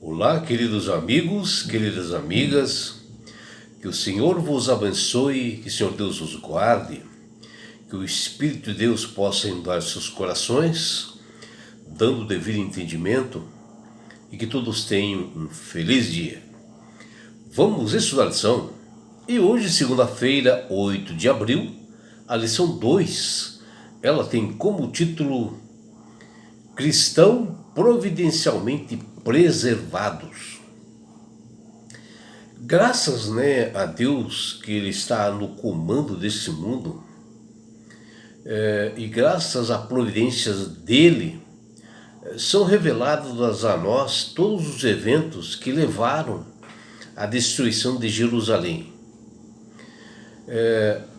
Olá, queridos amigos, queridas amigas, que o Senhor vos abençoe, que o Senhor Deus os guarde, que o Espírito de Deus possa inundar seus corações, dando o devido entendimento e que todos tenham um feliz dia. Vamos estudar a lição e hoje, segunda-feira, 8 de abril, a lição 2, ela tem como título Cristão providencialmente preservados. Graças a Deus que Ele está no comando desse mundo, e graças à providência dEle, são revelados a nós todos os eventos que levaram à destruição de Jerusalém.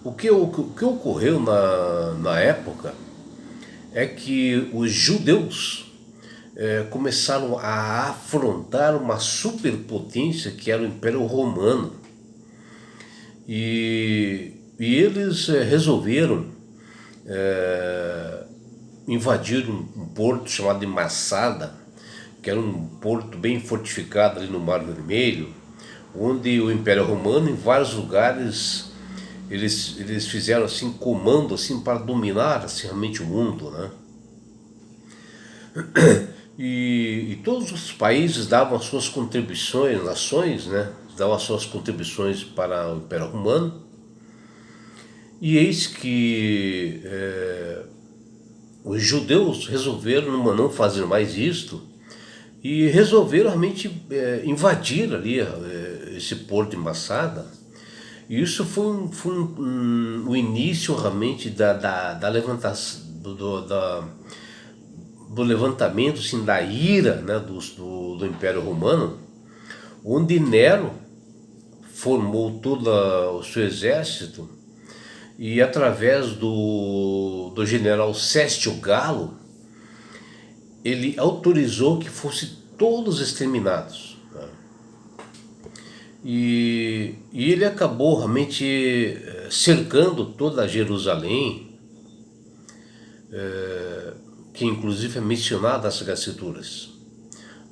O que ocorreu na época é que os judeus começaram a afrontar uma superpotência que era o Império Romano. E eles resolveram invadir um porto chamado de Massada, que era um porto bem fortificado ali no Mar Vermelho, onde o Império Romano, em vários lugares, eles fizeram assim comando assim para dominar assim, realmente o mundo, né? E todos os países davam as suas contribuições, nações, né? Davam as suas contribuições para o Império Romano. E eis que os judeus resolveram não fazer mais isto e resolveram realmente invadir ali esse porto de Massada. E isso foi o início realmente da levantação, do levantamento assim, da ira, né, do Império Romano, onde Nero formou todo o seu exército e através do general Sestio Galo, ele autorizou que fossem todos exterminados. E ele acabou realmente cercando toda Jerusalém, que inclusive é mencionada nas Escrituras.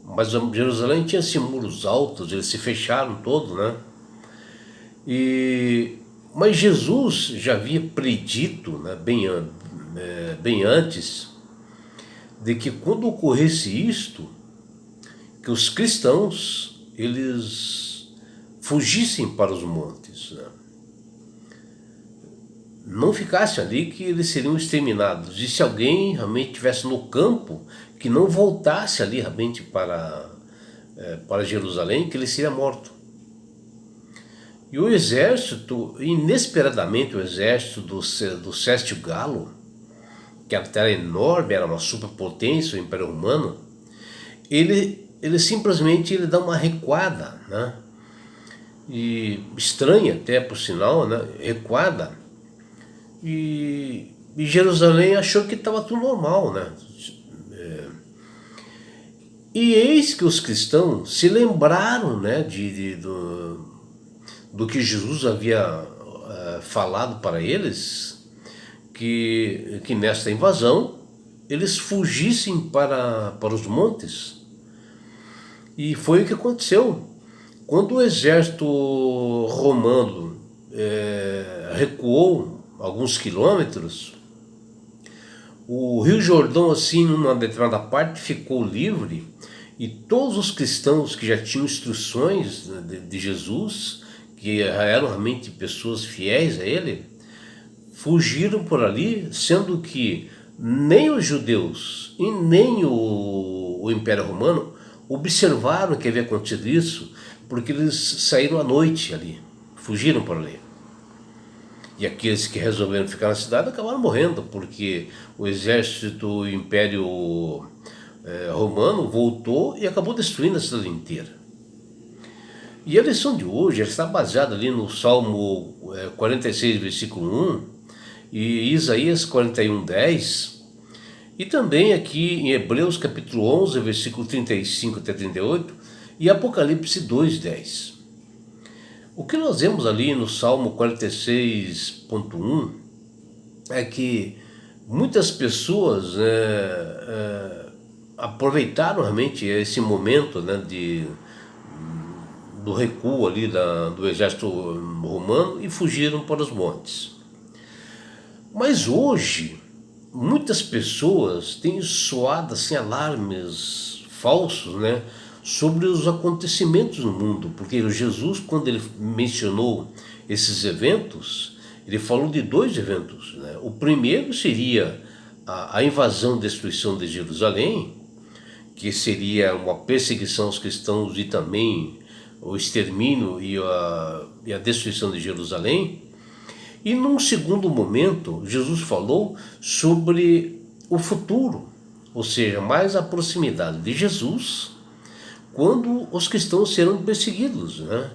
Mas Jerusalém tinha assim, muros altos, eles se fecharam todos, né? Mas Jesus já havia predito, né, bem antes, de que quando ocorresse isto, que os cristãos, eles fugissem para os montes, né? Não ficasse ali, que eles seriam exterminados. E se alguém realmente estivesse no campo, que não voltasse ali realmente para Jerusalém, que ele seria morto. E o exército, inesperadamente, o exército do Sestio Galo, que era enorme, era uma superpotência, o Império Romano, ele simplesmente dá uma recuada, né? E estranha até, por sinal, né? Recuada. E Jerusalém achou que estava tudo normal, né? E eis que os cristãos se lembraram, né, do que Jesus havia falado para eles, que nesta invasão eles fugissem para os montes. E foi o que aconteceu. Quando o exército romano recuou alguns quilômetros, o Rio Jordão, assim, numa determinada parte, ficou livre, e todos os cristãos que já tinham instruções de Jesus, que eram realmente pessoas fiéis a ele, fugiram por ali, sendo que nem os judeus e nem o Império Romano observaram que havia acontecido isso, porque eles saíram à noite ali, fugiram por ali. E aqueles que resolveram ficar na cidade acabaram morrendo, porque o exército do Império Romano voltou e acabou destruindo a cidade inteira. E a lição de hoje está baseada ali no Salmo 46, versículo 1, e Isaías 41, 10, e também aqui em Hebreus capítulo 11, versículo 35 até 38, e Apocalipse 2, 10. O que nós vemos ali no Salmo 46.1 é que muitas pessoas aproveitaram realmente esse momento, né, do recuo ali do exército romano e fugiram para os montes. Mas hoje, muitas pessoas têm soado assim, alarmes falsos, né, sobre os acontecimentos no mundo, porque Jesus, quando ele mencionou esses eventos, ele falou de dois eventos, né? O primeiro seria a invasão e destruição de Jerusalém, que seria uma perseguição aos cristãos e também o extermínio e a destruição de Jerusalém. E num segundo momento, Jesus falou sobre o futuro, ou seja, mais a proximidade de Jesus, quando os cristãos serão perseguidos, né?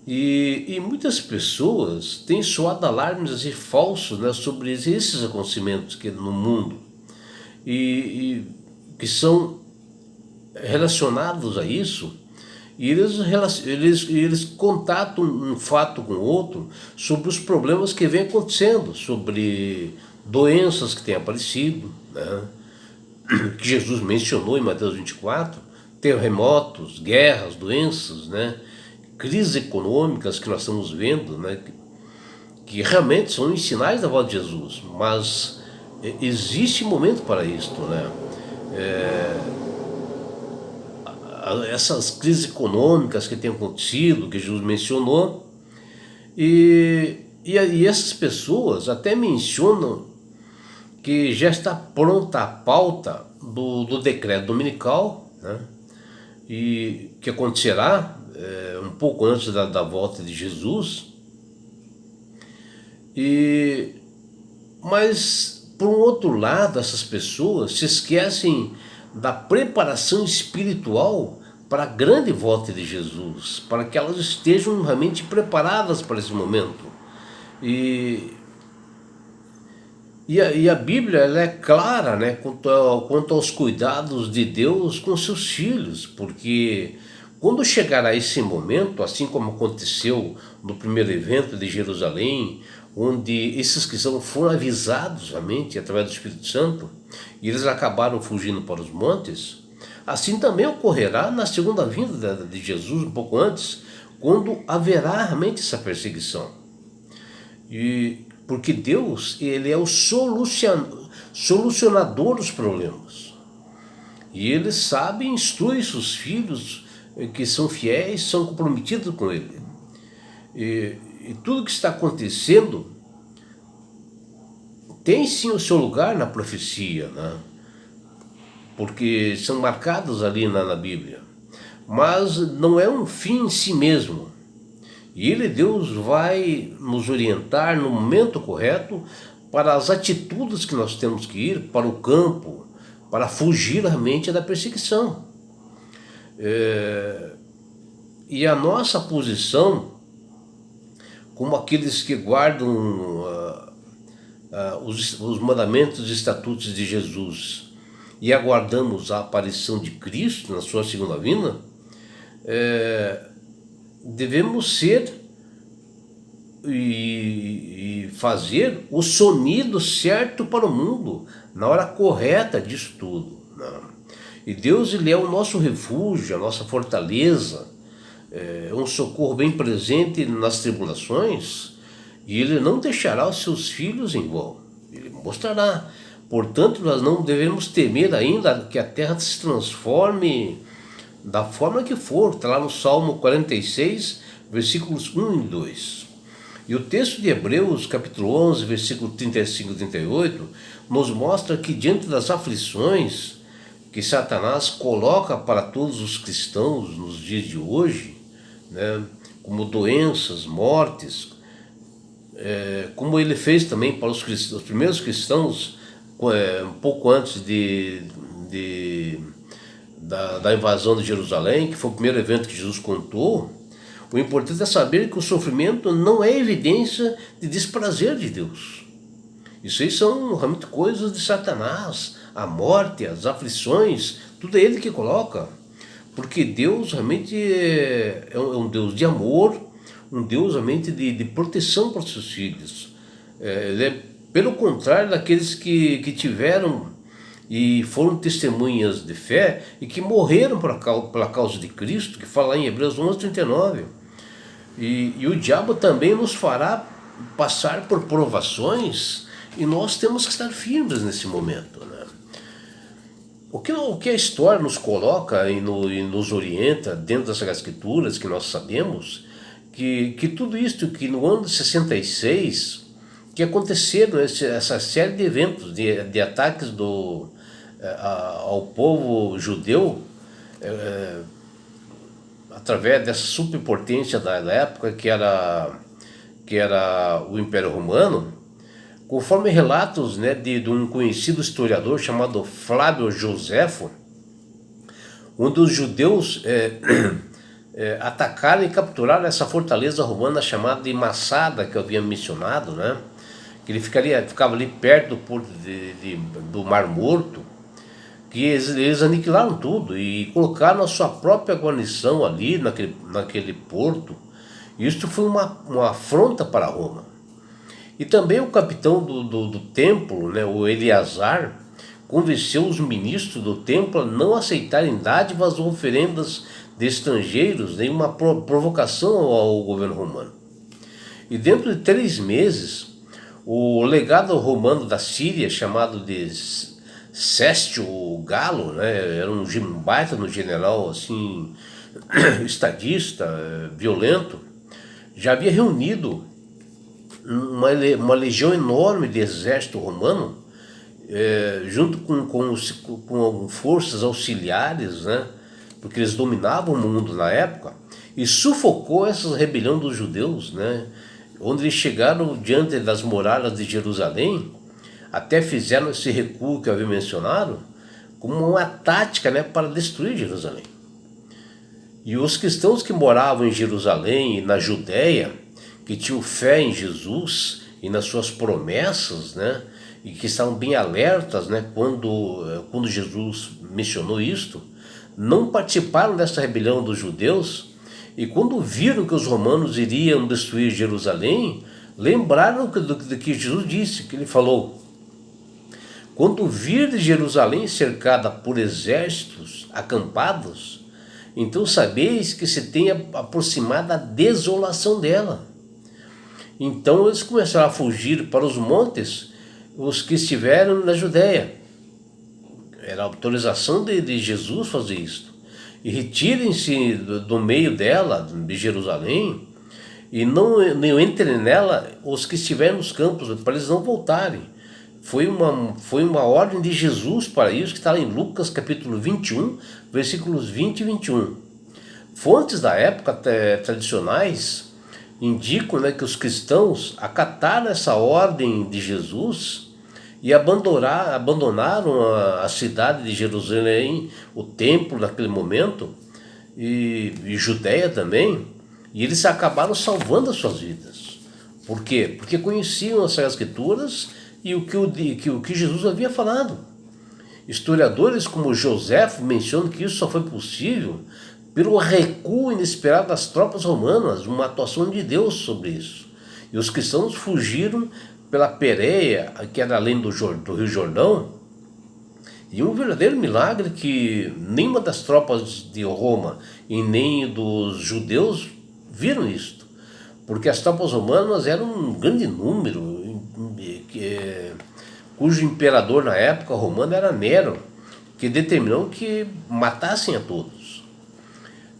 E muitas pessoas têm soado alarmes assim, falsos, né, sobre esses acontecimentos que no mundo e que são relacionados a isso, e eles contatam um fato com o outro sobre os problemas que vem acontecendo, sobre doenças que têm aparecido, né, que Jesus mencionou em Mateus 24, terremotos, guerras, doenças, né, crises econômicas que nós estamos vendo, né, que realmente são os sinais da volta de Jesus, mas existe momento para isto, né? Essas crises econômicas que têm acontecido, que Jesus mencionou, e essas pessoas até mencionam que já está pronta a pauta do decreto dominical, né, e que acontecerá um pouco antes da volta de Jesus. Mas, por um outro lado, essas pessoas se esquecem da preparação espiritual para a grande volta de Jesus, para que elas estejam realmente preparadas para esse momento. E a Bíblia, ela é clara, né, quanto aos cuidados de Deus com seus filhos, porque quando chegará esse momento, assim como aconteceu no primeiro evento de Jerusalém, onde esses cristãos foram avisados realmente através do Espírito Santo, e eles acabaram fugindo para os montes, assim também ocorrerá na segunda vinda de Jesus, um pouco antes, quando haverá realmente essa perseguição. Porque Deus, ele é o solucionador dos problemas. E ele sabe e instrui seus filhos que são fiéis, são comprometidos com ele. E tudo que está acontecendo tem sim o seu lugar na profecia, né? Porque são marcados ali na Bíblia. Mas não é um fim em si mesmo. E ele, Deus, vai nos orientar no momento correto para as atitudes que nós temos que ir para o campo, para fugir realmente da perseguição. E a nossa posição, como aqueles que guardam os mandamentos e estatutos de Jesus e aguardamos a aparição de Cristo na sua segunda vinda, devemos ser e fazer o sonido certo para o mundo, na hora correta disso tudo, né? E Deus, ele é o nosso refúgio, a nossa fortaleza, um socorro bem presente nas tribulações, e ele não deixará os seus filhos em vão, ele mostrará. Portanto, nós não devemos temer ainda que a terra se transforme da forma que for. Está lá no Salmo 46, versículos 1 e 2. E o texto de Hebreus, capítulo 11, versículo 35 e 38, nos mostra que diante das aflições que Satanás coloca para todos os cristãos nos dias de hoje, né, como doenças, mortes, como ele fez também para os primeiros cristãos, um pouco antes da invasão de Jerusalém, que foi o primeiro evento que Jesus contou. O importante é saber que o sofrimento não é evidência de desprazer de Deus. Isso aí são realmente coisas de Satanás. A morte, as aflições, tudo é ele que coloca. Porque Deus realmente é um Deus de amor, um Deus realmente de proteção para os seus filhos. Ele é, pelo contrário, daqueles que tiveram e foram testemunhas de fé e que morreram pela causa de Cristo, que fala lá em Hebreus 11:39. E o diabo também nos fará passar por provações e nós temos que estar firmes nesse momento, né? O que a história nos coloca e nos orienta dentro das Escrituras, que nós sabemos, que tudo isto, que no ano de 66, que aconteceram essa série de eventos, de ataques ao povo judeu, através dessa superpotência da época, que era o Império Romano, conforme relatos, né, de um conhecido historiador chamado Flávio Joséfo, onde os judeus atacaram e capturaram essa fortaleza romana chamada de Massada, que eu havia mencionado, né, que ele ficava ali perto do Mar Morto, que eles aniquilaram tudo e colocaram a sua própria guarnição ali naquele porto. Isto foi uma afronta para Roma. E também o capitão do templo, né, o Eleazar, convenceu os ministros do templo a não aceitarem dádivas ou oferendas de estrangeiros, nenhuma provocação ao governo romano. E dentro de 3 meses, o legado romano da Síria, chamado de Sestio Galo, né, era um baita no general, assim, estadista, violento, já havia reunido uma legião enorme de exército romano, junto com forças auxiliares, né, porque eles dominavam o mundo na época, e sufocou essa rebelião dos judeus, né, onde eles chegaram diante das muralhas de Jerusalém, até fizeram esse recuo que eu havia mencionado, como uma tática, né, para destruir Jerusalém. E os cristãos que moravam em Jerusalém e na Judéia, que tinham fé em Jesus e nas suas promessas, né, e que estavam bem alertas, né, quando Jesus mencionou isto, não participaram dessa rebelião dos judeus, e quando viram que os romanos iriam destruir Jerusalém, lembraram do que Jesus disse, que ele falou: quando vir Jerusalém cercada por exércitos acampados, então sabeis que se tem aproximado a desolação dela. Então eles começaram a fugir para os montes, os que estiveram na Judéia. Era a autorização de Jesus fazer isto. E retirem-se do meio dela, de Jerusalém, e não entrem nela os que estiverem nos campos, para eles não voltarem. Foi uma ordem de Jesus para isso, que está em Lucas capítulo 21, versículos 20 e 21. Fontes da época tradicionais indicam, né, que os cristãos acataram essa ordem de Jesus e abandonaram a cidade de Jerusalém, o templo naquele momento, e Judéia também, e eles acabaram salvando as suas vidas. Por quê? Porque conheciam as Escrituras e o que Jesus havia falado. Historiadores como Joséfo mencionam que isso só foi possível pelo recuo inesperado das tropas romanas, uma atuação de Deus sobre isso. E os cristãos fugiram pela Pérea, que era além do Rio Jordão, e um verdadeiro milagre que nenhuma das tropas de Roma e nem dos judeus viram isto, porque as tropas romanas eram um grande número, cujo imperador na época romana era Nero, que determinou que matassem a todos.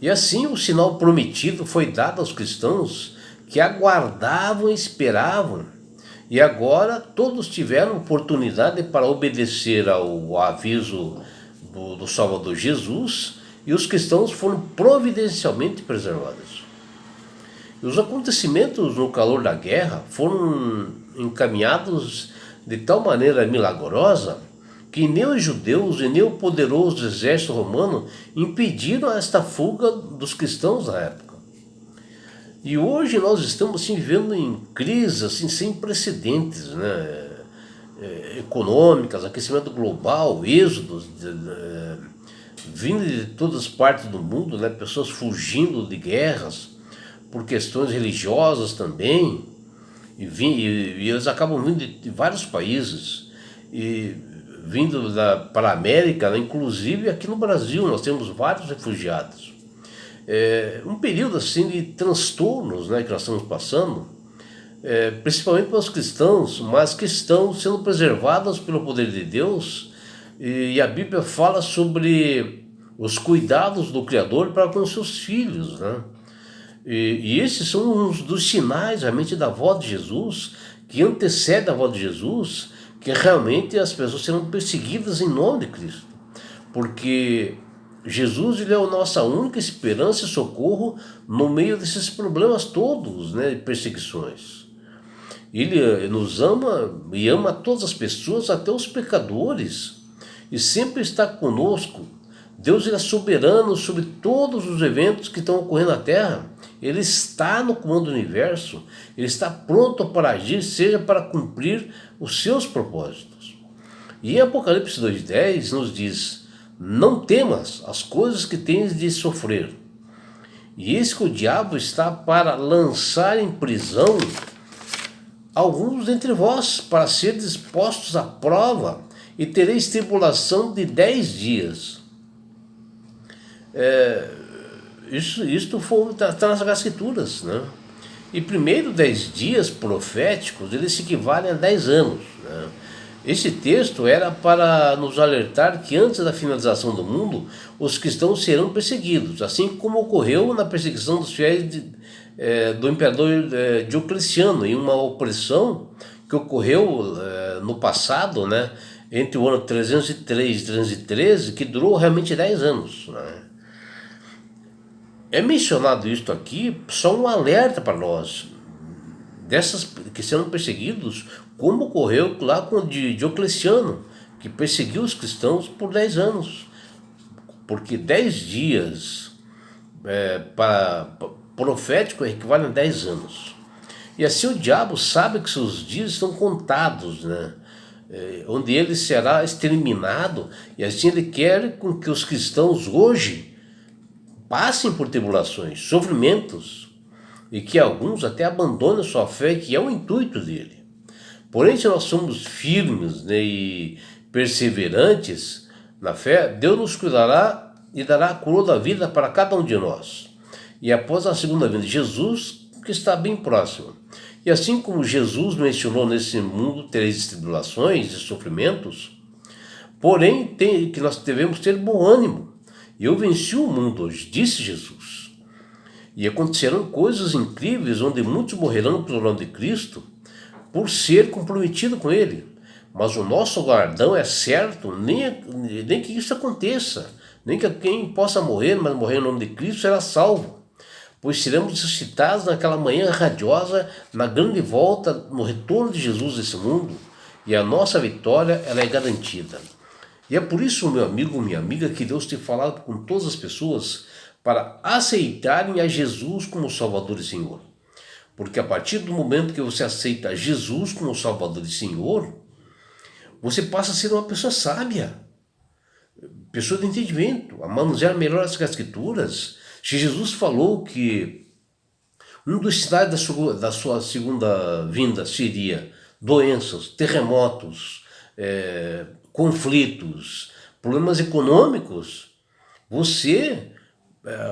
E assim o sinal prometido foi dado aos cristãos que aguardavam e esperavam. E agora todos tiveram oportunidade para obedecer ao aviso do Salvador Jesus, e os cristãos foram providencialmente preservados. E os acontecimentos no calor da guerra foram encaminhados de tal maneira milagrosa que nem os judeus e nem o poderoso exército romano impediram esta fuga dos cristãos na época. E hoje nós estamos assim, vivendo em crises assim, sem precedentes, né? Econômicas, aquecimento global, êxodos vindo de todas as partes do mundo, né? Pessoas fugindo de guerras por questões religiosas também, e eles acabam vindo de vários países, e vindo para a América, né? Inclusive aqui no Brasil nós temos vários refugiados. Um período assim de transtornos, né, que nós estamos passando, principalmente para os cristãos, mas que estão sendo preservados pelo poder de Deus, e a Bíblia fala sobre os cuidados do Criador para com os seus filhos, né? E esses são uns dos sinais realmente da volta de Jesus, que antecede a volta de Jesus, que realmente as pessoas serão perseguidas em nome de Cristo, porque Jesus, ele é a nossa única esperança e socorro no meio desses problemas todos, né, de perseguições. Ele nos ama e ama todas as pessoas, até os pecadores, e sempre está conosco. Deus, ele é soberano sobre todos os eventos que estão ocorrendo na Terra. Ele está no comando do universo, ele está pronto para agir, seja para cumprir os seus propósitos. E em Apocalipse 2,10 nos diz: não temas as coisas que tens de sofrer. E eis que o diabo está para lançar em prisão alguns dentre vós, para seres postos à prova, e tereis tribulação de 10 dias. Isto está nas Escrituras, né? E primeiro 10 dias proféticos, eles se equivalem a 10 anos, né? Esse texto era para nos alertar que antes da finalização do mundo, os cristãos serão perseguidos, assim como ocorreu na perseguição dos fiéis do imperador Diocleciano, em uma opressão que ocorreu no passado, né, entre o ano 303 e 313, que durou realmente 10 anos, né? É mencionado isto aqui só um alerta para nós, dessas que serão perseguidos, como ocorreu lá com Diocleciano, que perseguiu os cristãos por 10 anos. Porque 10 dias profético equivale a 10 anos. E assim o diabo sabe que seus dias estão contados, né? Onde ele será exterminado, e assim ele quer com que os cristãos hoje passem por tribulações, sofrimentos, e que alguns até abandonem sua fé, que é o intuito dele. Porém, se nós somos firmes, né, e perseverantes na fé, Deus nos cuidará e dará a coroa da vida para cada um de nós. E após a segunda vinda de Jesus, que está bem próximo. E assim como Jesus mencionou: nesse mundo tereis tribulações e sofrimentos, porém que nós devemos ter bom ânimo. Eu venci o mundo hoje, disse Jesus. E acontecerão coisas incríveis, onde muitos morrerão pelo nome de Cristo, por ser comprometido com Ele. Mas o nosso galardão é certo, nem que isso aconteça, nem que quem possa morrer, mas morrer em nome de Cristo, será salvo. Pois seremos ressuscitados naquela manhã radiosa, na grande volta, no retorno de Jesus desse mundo, e a nossa vitória, ela é garantida. E é por isso, meu amigo, minha amiga, que Deus tem falado com todas as pessoas para aceitarem a Jesus como Salvador e Senhor. Porque a partir do momento que você aceita Jesus como Salvador e Senhor, você passa a ser uma pessoa sábia, pessoa de entendimento, a manusear melhor as Escrituras. Se Jesus falou que um dos sinais da sua segunda vinda seria doenças, terremotos, conflitos, problemas econômicos, você,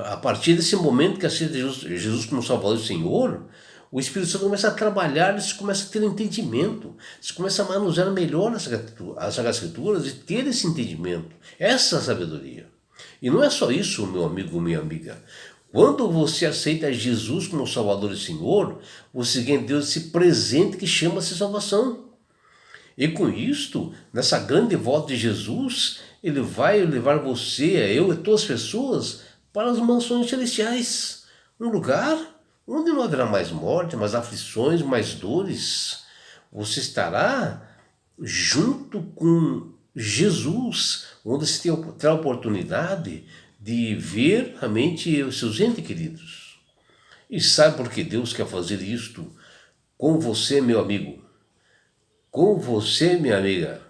a partir desse momento que aceita Jesus como Salvador e Senhor, o Espírito Santo começa a trabalhar, você começa a ter entendimento, você começa a manusear melhor as Escrituras e ter esse entendimento, essa sabedoria. E não é só isso, meu amigo, minha amiga. Quando você aceita Jesus como Salvador e Senhor, você ganha Deus esse presente que chama-se salvação. E com isto, nessa grande volta de Jesus, Ele vai levar você, eu e todas as pessoas para as mansões celestiais. Um lugar onde não haverá mais morte, mais aflições, mais dores. Você estará junto com Jesus, onde você terá a oportunidade de ver realmente os seus entes queridos. E sabe por que Deus quer fazer isto com você, meu amigo? Com você, minha amiga?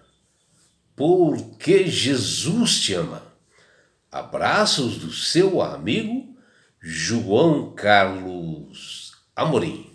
Porque Jesus te ama. Abraços do seu amigo João Carlos Amorim.